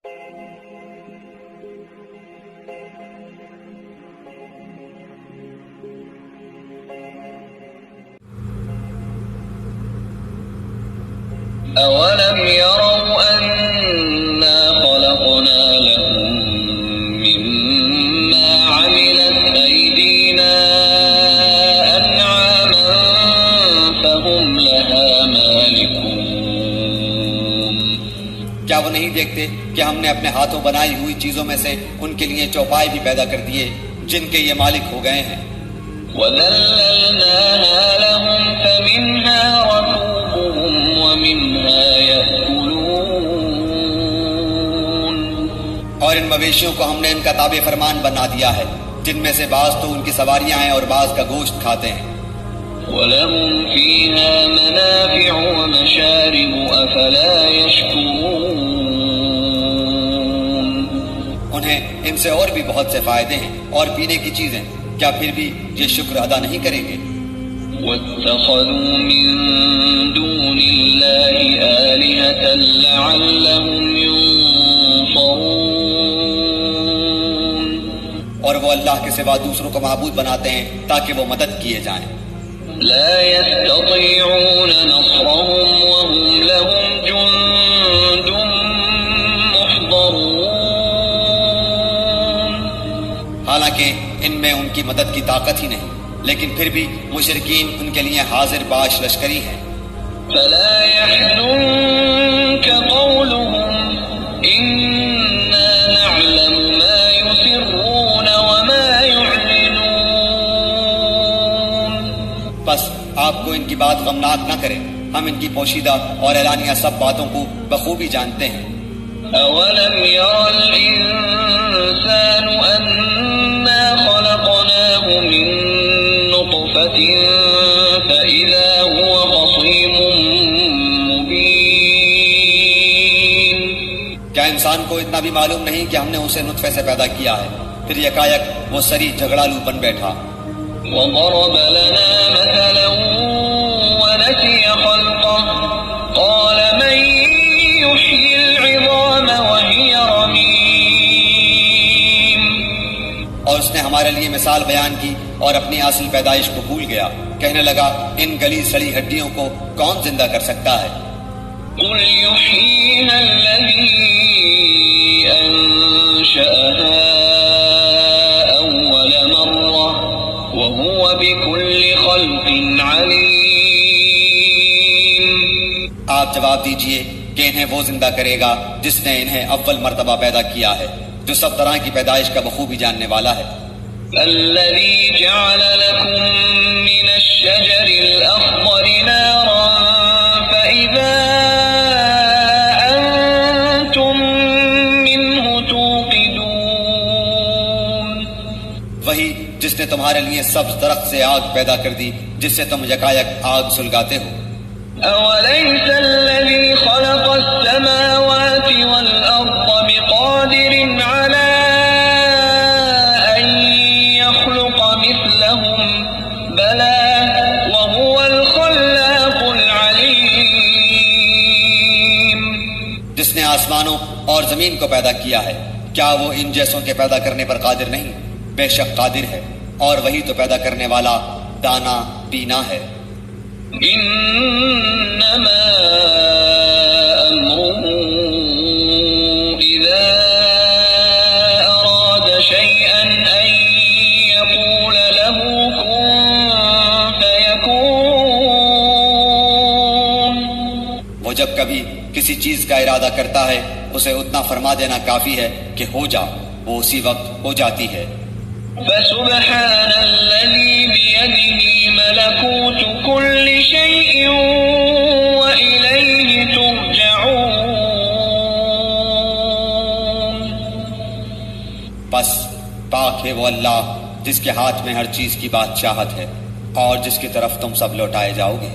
أَوَلَمْ يَرَوْا أَنَّا خَلَقْنَا لَهُم مِّمَّا عَمِلَتْ أَيْدِينَا أَنْعَامًا فَهُمْ لَهَا مَالِكُونَ؟ کیا وہ نہیں دیکھتے کہ ہم نے اپنے ہاتھوں بنائی ہوئی چیزوں میں سے ان کے لیے چوپائے بھی پیدا کر دیے جن کے یہ مالک ہو گئے ہیں؟ وَذَلَّلْنَاهَا لَهُمْ فَمِنْهَا رَكُوبُهُمْ وَمِنْهَا يَأْكُلُونَ۔ اور ان مویشیوں کو ہم نے ان کا تابع فرمان بنا دیا ہے، جن میں سے بعض تو ان کی سواریاں ہیں اور بعض کا گوشت کھاتے ہیں۔ وَلَهُمْ فِيهَا مَنَافِعُ وَمَشَارِبُ أَفَلَا يَشْكُرُونَ۔ انہیں ان سے اور بھی بہت سے فائدے ہیں اور پینے کی چیزیں، کیا پھر بھی یہ شکر ادا نہیں کریں گے؟ وَاتَّخَذُوا مِن دُونِ اللَّهِ آلِهَةً لَعَلَّهُمْ يُنصَرُونَ۔ اور وہ اللہ کے سوا دوسروں کو معبود بناتے ہیں تاکہ وہ مدد کیے جائیں۔ لا يستطيعون نصرهم وهم لهم جند محضرون۔ حالانکہ ان میں ان کی مدد کی طاقت ہی نہیں، لیکن پھر بھی مشرکین ان کے لیے حاضر باش لشکری ہیں۔ فلا يحزنك قولهم إنا نعلم ما يسرون وما يعلنون۔ بس آپ کو ان کی بات غمناک نہ کرے، ہم ان کی پوشیدہ اور اعلانیہ سب باتوں کو بخوبی جانتے ہیں۔ أولم ير الإنسان أنا خلقناه من نطفة فإذا هو خصيم مبين۔ کیا انسان کو اتنا بھی معلوم نہیں کہ ہم نے اسے نطفے سے پیدا کیا ہے، پھر یکایک وہ سری جھگڑالو بن بیٹھا۔ وضرب لنا مثلا ونسي خلقه قال من يحيي العظام وهي رميم۔ اور اس نے ہمارے لیے مثال بیان کی اور اپنی اصل پیدائش کو بھول گیا، کہنے لگا ان گلی سڑی ہڈیوں کو کون زندہ کر سکتا ہے؟ قل يحييها الذي أنشأها أول مرة وهو بكل خلق عليم۔ آپ جواب دیجئے کہ انہیں وہ زندہ کرے گا جس نے انہیں اول مرتبہ پیدا کیا ہے، جو سب طرح کی پیدائش کا بخوبی جاننے والا ہے۔ الذي جعل لكم من الشجر الأخضر نارا فإذا أنتم منه توقدون۔ وہی جس نے تمہارے لیے سبز درخت سے آگ پیدا کر دی جس سے تم یکایک آگ سلگاتے ہو۔ أوليس الذي خلق السماوات والأرض بقادر على أن يخلق مثلهم بلى وهو الخلاق العليم۔ جس نے آسمانوں اور زمین کو پیدا کیا ہے، کیا وہ ان جیسوں کے پیدا کرنے پر قادر نہیں؟ بے شک قادر ہے، اور وہی تو پیدا کرنے والا دانا بینا ہے۔ إنما أمره إذا أراد شيئا أن يقول له كن فيكون۔ وہ جب کبھی کسی چیز کا ارادہ کرتا ہے اسے اتنا فرما دینا کافی ہے کہ ہو جا، وہ اسی وقت ہو جاتی ہے۔ فسبحان الذي بيده ملكوت كل شيء وإليه ترجعون۔ بس پاک ہے وہ اللہ جس کے ہاتھ میں ہر چیز کی بادشاہت ہے اور جس کی طرف تم سب لوٹائے جاؤ گے۔